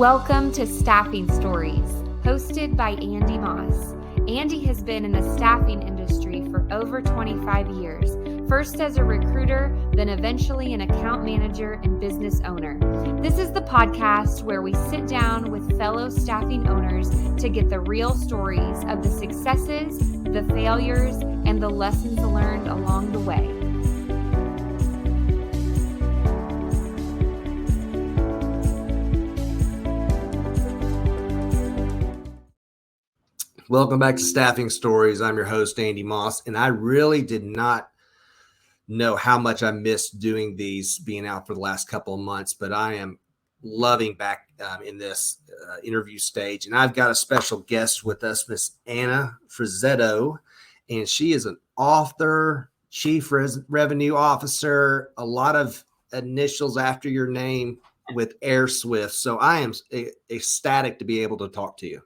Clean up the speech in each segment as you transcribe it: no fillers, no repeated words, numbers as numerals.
Welcome to Staffing Stories, hosted by Andy Moss. Andy has been in the staffing industry for over 25 years, first as a recruiter, then eventually an account manager and business owner. This is the podcast where we sit down with fellow staffing owners to get the real stories of the successes, the failures, and the lessons learned along the way. Welcome back to Staffing Stories. I'm your host, Andy Moss, and I really did not know how much I missed doing these, being out for the last couple of months, but I am loving back in this interview stage. And I've got a special guest with us, Miss Anna Frazzetto, and she is an author, chief revenue officer, a lot of initials after your name with Airswift. So I am ecstatic to be able to talk to you.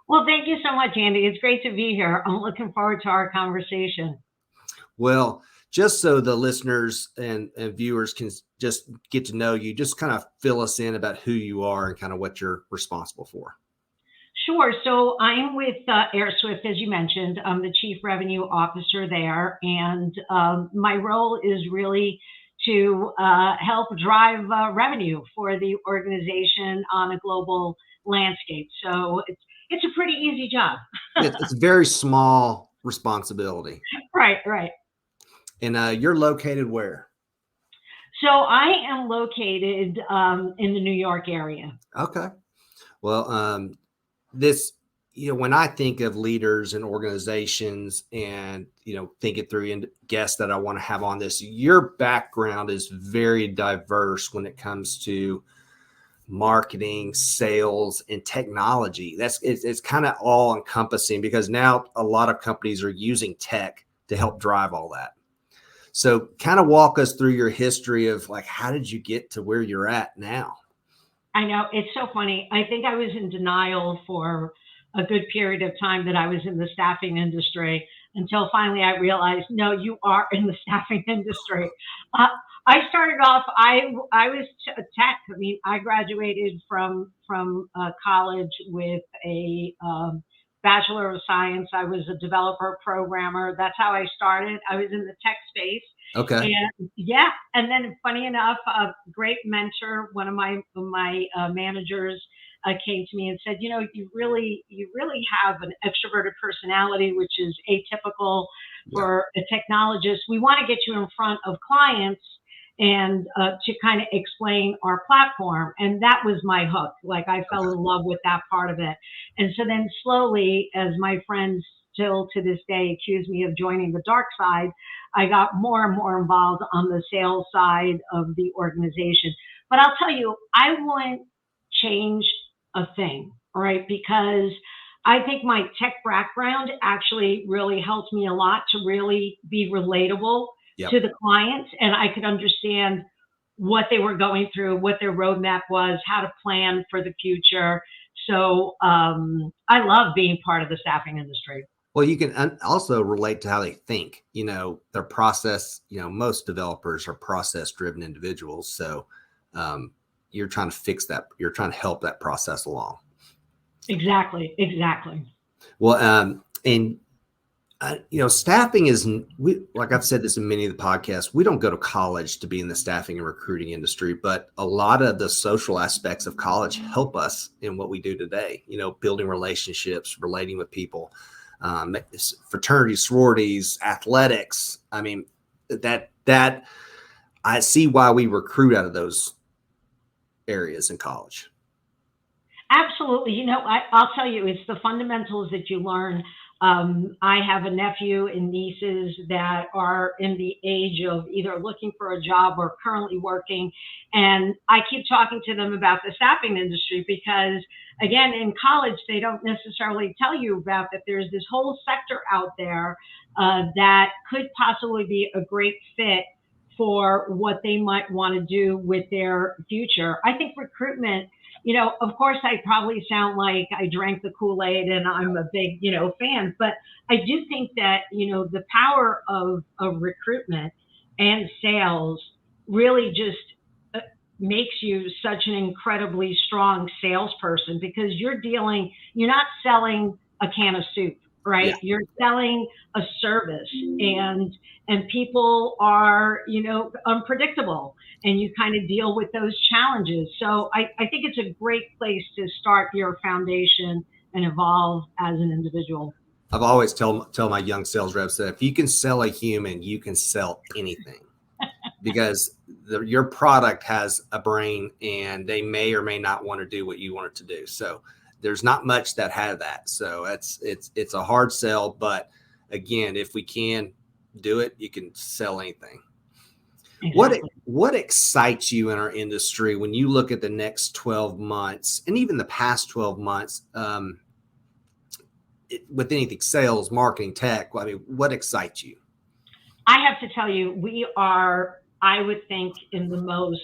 Well, thank you so much, Andy. It's great to be here. I'm looking forward to our conversation. Well, just so the listeners and viewers can just get to know you, just kind of fill us in about who you are and kind of what you're responsible for. Sure. So I'm with Airswift, as you mentioned. I'm the Chief Revenue Officer there. And my role is really to help drive revenue for the organization on a global landscape. So it's a pretty easy job. It's a very small responsibility. Right. And you're located where? So I am located in the New York area. Okay. Well, when I think of leaders and organizations and, think it through and guests that I want to have on this, your background is very diverse when it comes to marketing, sales, and technology. It's kind of all encompassing because now a lot of companies are using tech to help drive all that. So kind of walk us through your history of how did you get to where you're at now? I know, it's so funny. I think I was in denial for a good period of time that I was in the staffing industry until finally I realized, no, you are in the staffing industry. I started off, I was tech. I mean, I graduated from college with a Bachelor of Science. I was a developer programmer. That's how I started. I was in the tech space. Okay. And then funny enough, a great mentor, one of my managers came to me and said, you really have an extroverted personality, which is atypical for a technologist. We want to get you in front of clients and to kind of explain our platform. And that was my hook. I fell in love with that part of it. And so then slowly, as my friends still to this day accuse me of joining the dark side, I got more and more involved on the sales side of the organization. But I'll tell you, I wouldn't change a thing, right? Because I think my tech background actually really helped me a lot to really be relatable to the clients, and I could understand what they were going through, what their roadmap was, how to plan for the future. So I love being part of the staffing industry. Well, you can also relate to how they think, their process. Most developers are process-driven individuals. So you're trying to fix that. You're trying to help that process along. Exactly. Well, staffing is, like I've said this in many of the podcasts, we don't go to college to be in the staffing and recruiting industry, but a lot of the social aspects of college help us in what we do today, building relationships, relating with people, fraternities, sororities, athletics. I mean, that I see why we recruit out of those areas in college. Absolutely. I'll tell you, it's the fundamentals that you learn. I have a nephew and nieces that are in the age of either looking for a job or currently working. And I keep talking to them about the staffing industry because, again, in college, they don't necessarily tell you about that there's this whole sector out there that could possibly be a great fit for what they might want to do with their future. I think recruitment, of course, I probably sound like I drank the Kool-Aid and I'm a big, fan, but I do think that, the power of recruitment and sales really just makes you such an incredibly strong salesperson, because you're not selling a can of soup, right? Yeah. You're selling a service, and people are, unpredictable, and you kind of deal with those challenges. So I think it's a great place to start your foundation and evolve as an individual. I've always tell my young sales reps that if you can sell a human, you can sell anything, because your product has a brain and they may or may not want to do what you want it to do. So there's not much that have that. So it's a hard sell, but again, if we can do it, you can sell anything. Exactly. What excites you in our industry when you look at the next 12 months and even the past 12 months, with anything, sales, marketing, tech? I mean, what excites you? I have to tell you, we are, I would think, in the most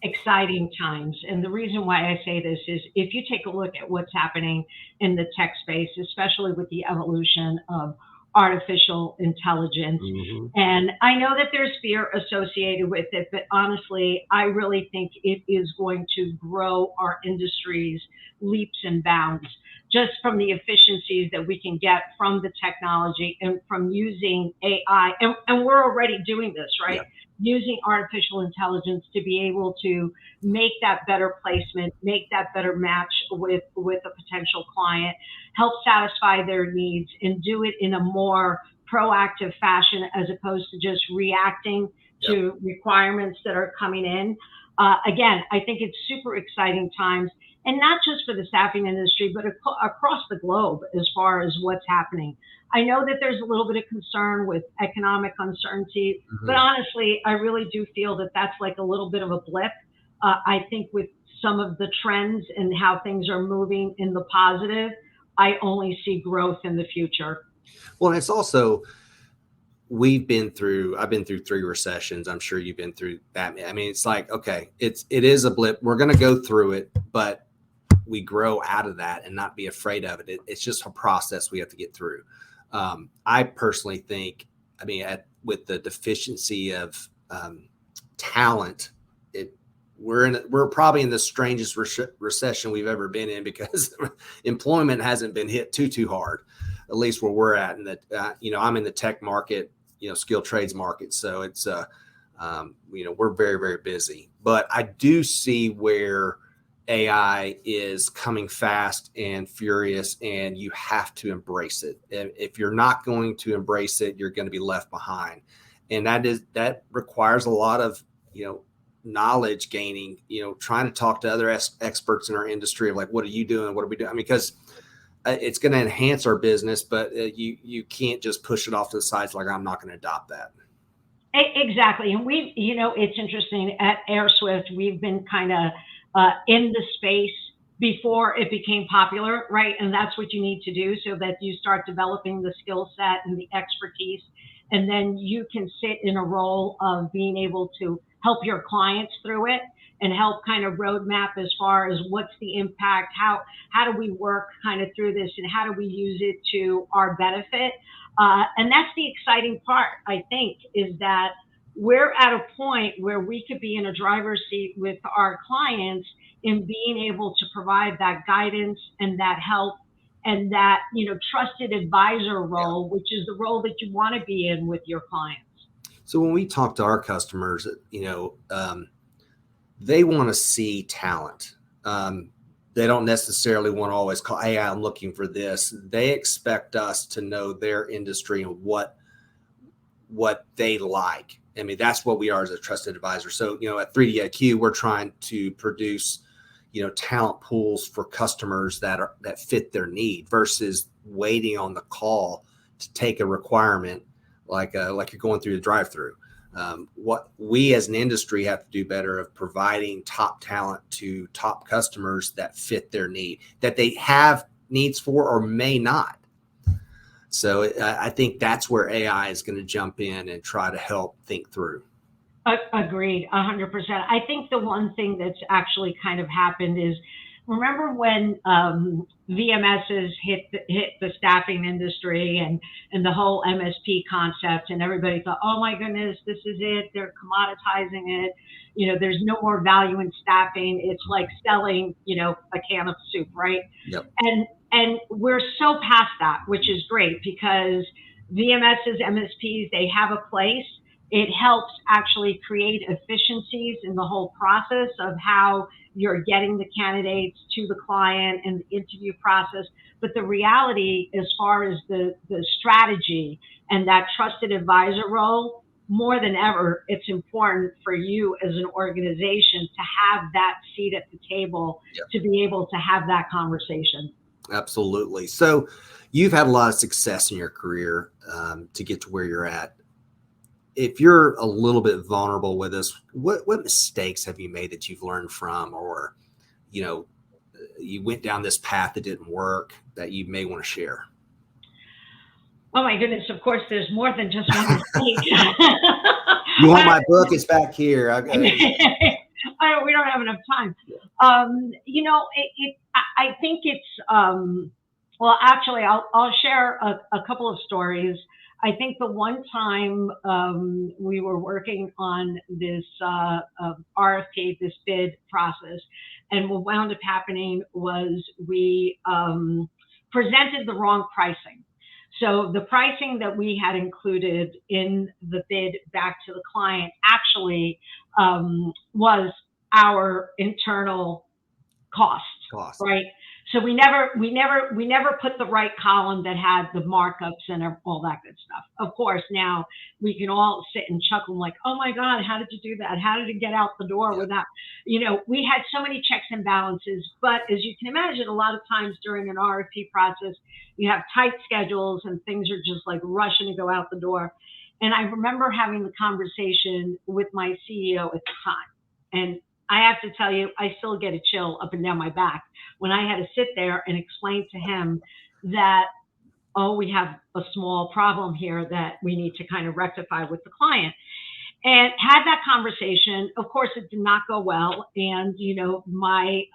exciting times. And the reason why I say this is, if you take a look at what's happening in the tech space, especially with the evolution of artificial intelligence. Mm-hmm. And I know that there's fear associated with it, but honestly, I really think it is going to grow our industries leaps and bounds, just from the efficiencies that we can get from the technology and from using AI. And we're already doing this, right? Yeah. Using artificial intelligence to be able to make that better placement, make that better match with a potential client, help satisfy their needs, and do it in a more proactive fashion, as opposed to just reacting to requirements that are coming in. Again, I think it's super exciting times, and not just for the staffing industry, but across the globe as far as what's happening. I know that there's a little bit of concern with economic uncertainty, Mm-hmm. but honestly, I really do feel that that's like a little bit of a blip. I think with some of the trends and how things are moving in the positive, I only see growth in the future. Well, it's also, I've been through 3 recessions. I'm sure you've been through that. I mean, it's like, okay, it is a blip. We're going to go through it, but we grow out of that and not be afraid of it. It's just a process we have to get through. I personally think, I mean, with the deficiency of talent, we're probably in the strangest recession we've ever been in, because employment hasn't been hit too hard, at least where we're at. And that, I'm in the tech market, skilled trades market. So it's, we're very, very busy, but I do see where AI is coming fast and furious, and you have to embrace it. And if you're not going to embrace it, you're going to be left behind. And that requires a lot of, knowledge gaining, trying to talk to other experts in our industry of like, what are you doing? What are we doing? I mean, because it's going to enhance our business, but you can't just push it off to the sides like, I'm not going to adopt that. Exactly. And it's interesting, at Airswift, we've been kind of in the space before it became popular, right? And that's what you need to do, so that you start developing the skill set and the expertise. And then you can sit in a role of being able to help your clients through it and help kind of roadmap as far as what's the impact, how do we work kind of through this, and how do we use it to our benefit. And that's the exciting part, I think, is that we're at a point where we could be in a driver's seat with our clients in being able to provide that guidance and that help and that, trusted advisor role, which is the role that you want to be in with your clients. So when we talk to our customers, they want to see talent. They don't necessarily want to always call, hey, I'm looking for this. They expect us to know their industry and what they like. I mean, that's what we are as a trusted advisor. So, at 3DIQ, we're trying to produce, talent pools for customers that fit their need, versus waiting on the call to take a requirement like you're going through the drive-through. What we as an industry have to do better of providing top talent to top customers that fit their need, that they have needs for or may not. So I think that's where AI is going to jump in and try to help think through. Agreed, 100%. I think the one thing that's actually kind of happened is remember when VMSs hit the staffing industry and the whole MSP concept, and everybody thought, oh my goodness, this is it. They're commoditizing it. There's no more value in staffing. It's like selling, a can of soup, right? Yep. And we're so past that, which is great because VMSs, MSPs, they have a place. It helps actually create efficiencies in the whole process of how you're getting the candidates to the client and the interview process. But the reality, as far as the strategy and that trusted advisor role, more than ever, it's important for you as an organization to have that seat at the table, Yep. to be able to have that conversation. Absolutely. So you've had a lot of success in your career to get to where you're at. If you're a little bit vulnerable with us, what mistakes have you made that you've learned from, or, you went down this path that didn't work that you may want to share? Oh my goodness, of course, there's more than just one mistake. You want my book? It's back here. We don't have enough time. I think it's, well, actually, I'll share a couple of stories. I think the one time we were working on this RFP, this bid process, and what wound up happening was we presented the wrong pricing. So the pricing that we had included in the bid back to the client actually was our internal cost, right? So we never put the right column that had the markups and all that good stuff. Of course, now we can all sit and chuckle like, oh my God, how did you do that? How did it get out the door without, we had so many checks and balances. But as you can imagine, a lot of times during an RFP process, you have tight schedules and things are just like rushing to go out the door. And I remember having the conversation with my CEO at the time. And I have to tell you, I still get a chill up and down my back when I had to sit there and explain to him that, we have a small problem here that we need to kind of rectify with the client. And had that conversation. Of course, it did not go well. And, I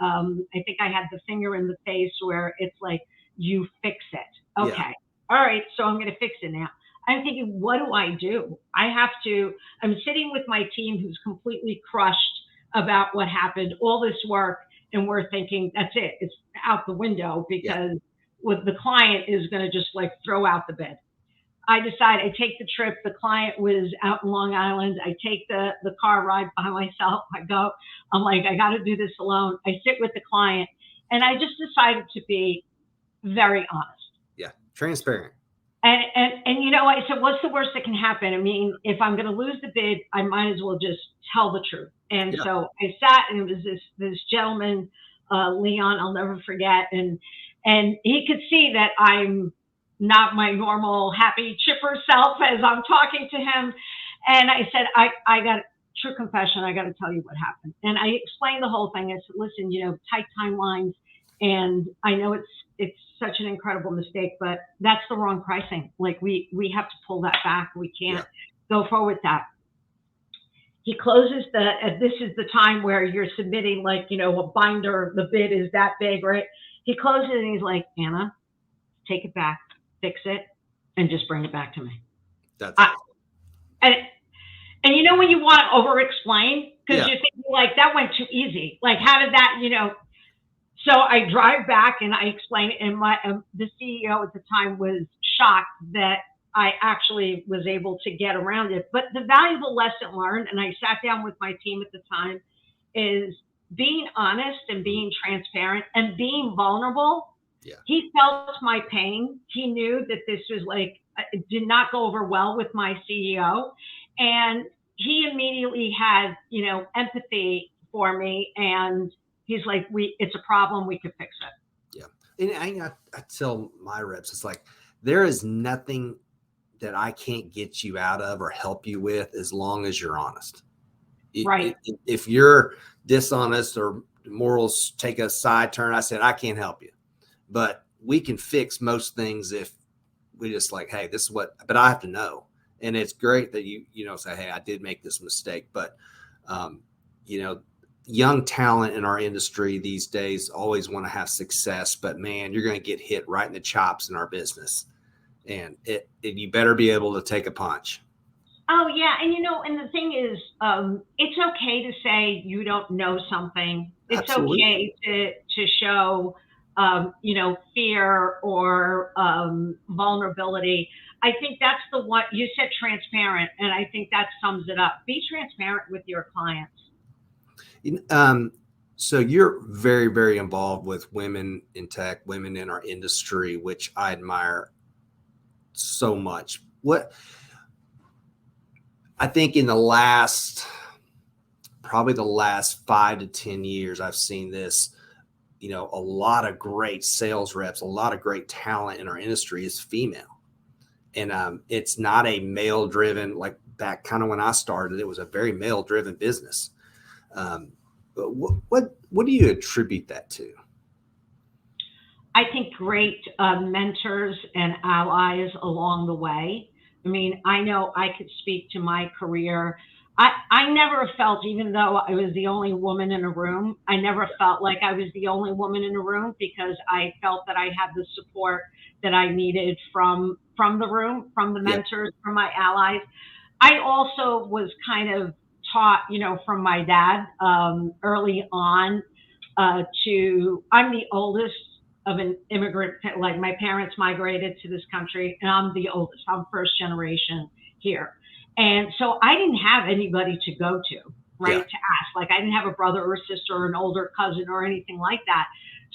think I had the finger in the face where it's like, you fix it. Okay. Yeah. All right. So I'm going to fix it now. I'm thinking, what do? I'm sitting with my team who's completely crushed about what happened, all this work, and we're thinking, that's it. It's out the window because what the client is going to just like throw out the bid. I decide I take the trip. The client was out in Long Island. I take the car ride by myself. I'm like, I got to do this alone. I sit with the client, and I just decided to be very honest. Yeah, transparent. And I said, what's the worst that can happen? I mean, if I'm going to lose the bid, I might as well just tell the truth. And so I sat, and it was this gentleman, Leon, I'll never forget. And he could see that I'm not my normal happy, chipper self as I'm talking to him. And I said, I got true confession. I got to tell you what happened. And I explained the whole thing. I said, listen, tight timelines. And I know it's such an incredible mistake, but that's the wrong pricing. Like we have to pull that back. We can't go forward with that. He closes this is the time where you're submitting like, a binder, the bid is that big, right? He closes it and he's like, Anna, take it back, fix it, and just bring it back to me. That's awesome. And when you want to over explain, because you're thinking like that went too easy. Like how did that, So I drive back and I explain it, and the CEO at the time was shocked that I actually was able to get around it. But the valuable lesson learned, and I sat down with my team at the time, is being honest and being transparent and being vulnerable. Yeah. He felt my pain. He knew that this was like, it did not go over well with my CEO. And he immediately had, empathy for me. And he's like, it's a problem. We could fix it. Yeah. And I tell my reps, it's like, there is nothing that I can't get you out of or help you with as long as you're honest. Right. If you're dishonest or morals take a side turn, I said, I can't help you. But we can fix most things if we just like, hey, this is what, but I have to know. And it's great that you say, hey, I did make this mistake. But, young talent in our industry these days always want to have success, but man, you're going to get hit right in the chops in our business, and you better be able to take a punch. Oh yeah, and and the thing is, it's okay to say you don't know something. It's Absolutely. okay to show, fear or vulnerability. I think that's the one you said, transparent, and I think that sums it up. Be transparent with your clients. So you're very, very involved with women in tech, women in our industry, which I admire so much. What I think in probably the last 5 to 10 years, I've seen this, a lot of great sales reps, a lot of great talent in our industry is female. And it's not a male driven, like back kind of when I started, it was a very male driven business. But what do you attribute that to? I think great mentors and allies along the way. I mean, I know I could speak to my career. I never felt, even though I was the only woman in a room, I never felt like I was the only woman in a room, because I felt that I had the support that I needed from the room, from the Yeah. mentors, from my allies. I also was kind of taught, from my dad early on I'm the oldest of an immigrant. Like, my parents migrated to this country, and I'm the oldest. I'm first generation here. And so I didn't have anybody to go to, right? Yeah. To ask. Like, I didn't have a brother or sister or an older cousin or anything like that.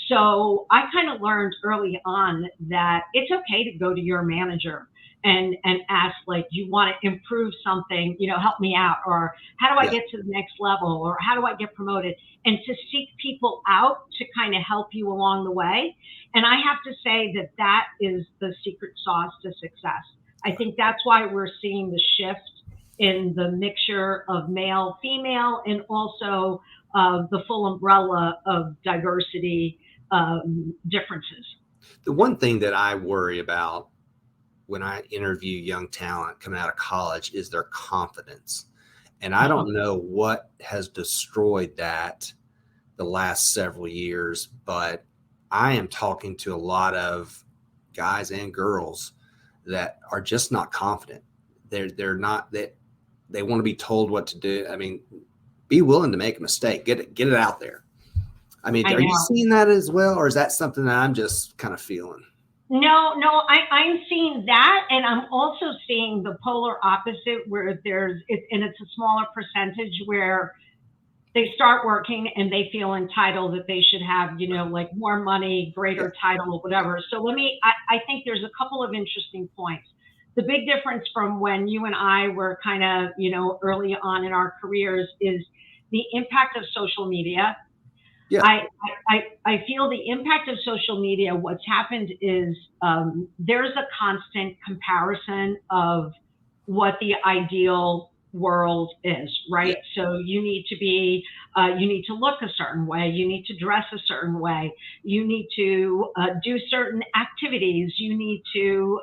So I kind of learned early on that it's okay to go to your manager and ask, like, you want to improve something, help me out, or how do I Yeah. get to the next level, or how do I get promoted, and to seek people out to kind of help you along the way. And I have to say that that is the secret sauce to success. I think that's why we're seeing the shift in the mixture of male, female, and also the full umbrella of diversity differences. The one thing that I worry about when I interview young talent coming out of college is their confidence. And I don't know what has destroyed that the last several years, but I am talking to a lot of guys and girls that are just not confident. They're not that they want to be told what to do. I mean, be willing to make a mistake. Get it out there. I mean, I are you know. seeing that as well, or is that something that I'm just kind of feeling? No, I'm seeing that, and I'm also seeing the polar opposite, where and it's a smaller percentage, where they start working and they feel entitled that they should have, like, more money, Yeah. greater title, whatever. So I think there's a couple of interesting points. The big difference from when you and I were kind of, early on in our careers is the impact of social media. Yeah. I feel the impact of social media. What's happened is there's a constant comparison of what the ideal world is, Yeah. right? So you need to look a certain way, you need to dress a certain way, you need to do certain activities, you need to,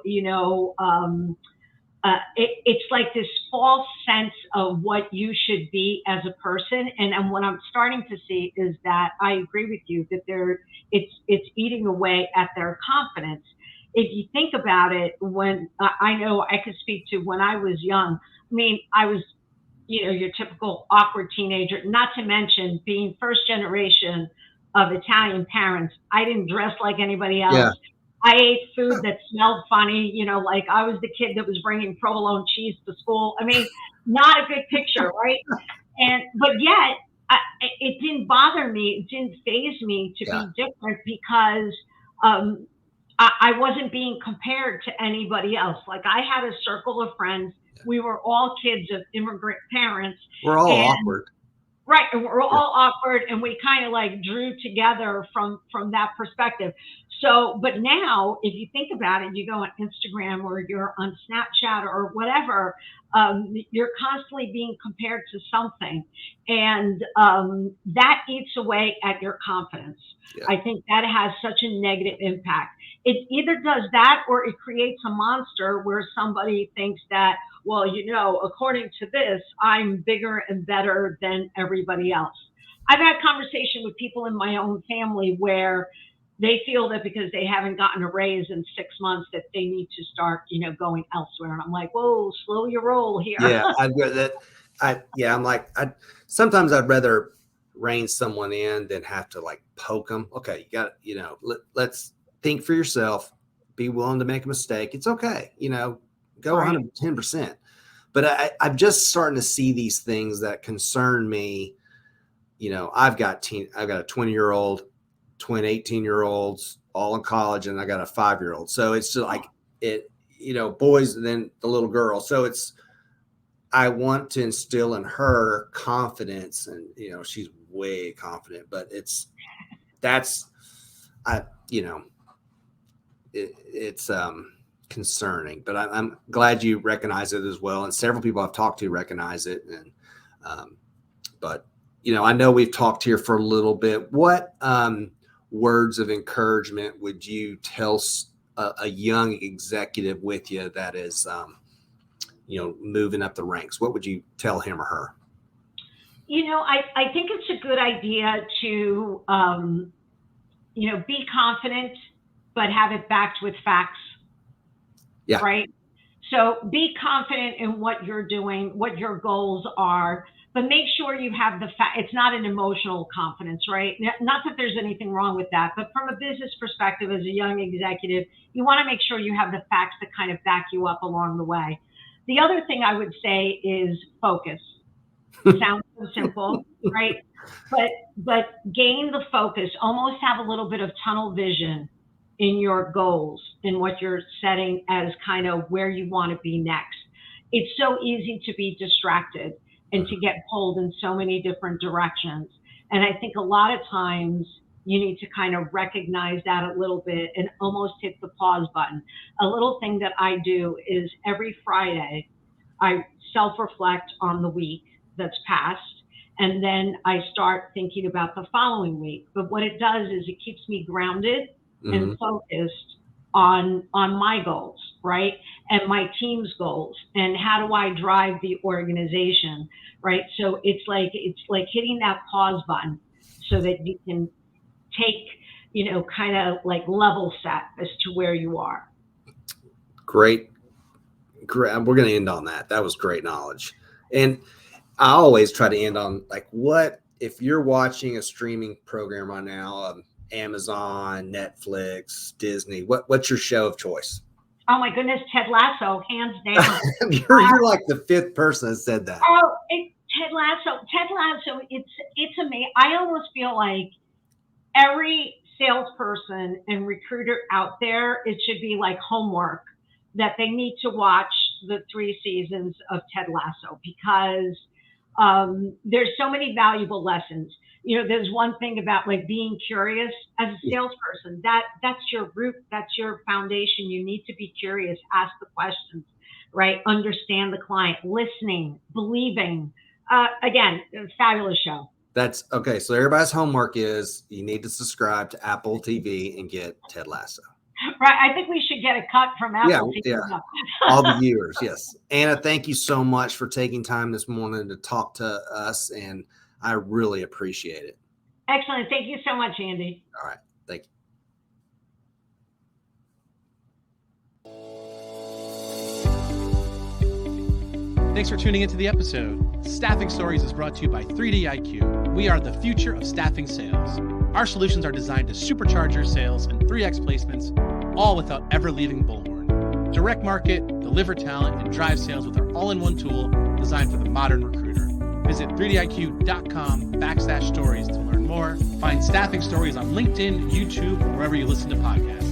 it's like this false sense of what you should be as a person. And what I'm starting to see is that I agree with you that it's eating away at their confidence. If you think about it, when I know I could speak to when I was young, I mean, I was, your typical awkward teenager, not to mention being first generation of Italian parents. I didn't dress like anybody else. Yeah. I ate food that smelled funny, like I was the kid that was bringing provolone cheese to school. I mean, not a good picture, right? But yet, it didn't bother me. It didn't faze me to Yeah. be different, because I wasn't being compared to anybody else. Like, I had a circle of friends. We were all kids of immigrant parents. We're all And awkward. right, and we're Yeah. all awkward, and we kind of like drew together from that perspective. So, but now, if you think about it, you go on Instagram or you're on Snapchat or whatever, you're constantly being compared to something, and that eats away at your confidence. Yeah. I think that has such a negative impact. It either does that, or it creates a monster where somebody thinks that, well, according to this, I'm bigger and better than everybody else. I've had conversation with people in my own family where they feel that because they haven't gotten a raise in 6 months that they need to start, going elsewhere. And I'm like, whoa, slow your roll here. Yeah, I'm like, sometimes I'd rather rein someone in than have to like poke them. Okay, you got, let's think for yourself. Be willing to make a mistake. It's okay, go 110%. But I'm just starting to see these things that concern me. I've got a 20-year-old, twin 18-year-olds, all in college, and I got a 5-year-old. So it's just like boys and then the little girl. So I want to instill in her confidence, and she's way confident, but it's concerning. But I'm glad you recognize it as well, and several people I've talked to recognize it. And but I know we've talked here for a little bit. What words of encouragement would you tell a young executive with you that is moving up the ranks? What would you tell him or her? I think it's a good idea to be confident, but have it backed with facts. Yeah. Right. So be confident in what you're doing, what your goals are, but make sure you have the fact. It's not an emotional confidence, right? Not that there's anything wrong with that, but from a business perspective, as a young executive, you want to make sure you have the facts that kind of back you up along the way. The other thing I would say is focus. Sounds so simple, right? But gain the focus, almost have a little bit of tunnel vision in your goals, in what you're setting as kind of where you want to be next. It's so easy to be distracted and to get pulled in so many different directions. And I think a lot of times you need to kind of recognize that a little bit and almost hit the pause button. A little thing that I do is every Friday, I self-reflect on the week that's passed, and then I start thinking about the following week. But what it does is it keeps me grounded and focused on my goals, right? And my team's goals, and how do I drive the organization, right? So it's like hitting that pause button so that you can take, kind of like level set as to where you are. Great. We're going to end on that. That was great knowledge. And I always try to end on like, what if you're watching a streaming program right now, Amazon, Netflix, Disney, what's your show of choice? Oh my goodness, Ted Lasso, hands down. You're like the fifth person that said that. Oh, Ted Lasso, it's amazing. I almost feel like every salesperson and recruiter out there, it should be like homework that they need to watch the 3 seasons of Ted Lasso, because there's so many valuable lessons. There's one thing about like being curious as a salesperson. That's your root. That's your foundation. You need to be curious, ask the questions, right? Understand the client, listening, believing. Again, fabulous show. That's okay. So everybody's homework is you need to subscribe to Apple TV and get Ted Lasso. Right. I think we should get a cut from Apple TV. Yeah. All the viewers. Yes. Anna, thank you so much for taking time this morning to talk to us, and I really appreciate it. Excellent. Thank you so much, Andy. All right. Thank you. Thanks for tuning into the episode. Staffing Stories is brought to you by 3D-IQ. We are the future of staffing sales. Our solutions are designed to supercharge your sales and 3x placements, all without ever leaving Bullhorn. Direct market, deliver talent, and drive sales with our all-in-one tool designed for the modern recruiter. Visit 3diq.com/stories to learn more. Find Staffing Stories on LinkedIn, YouTube, or wherever you listen to podcasts.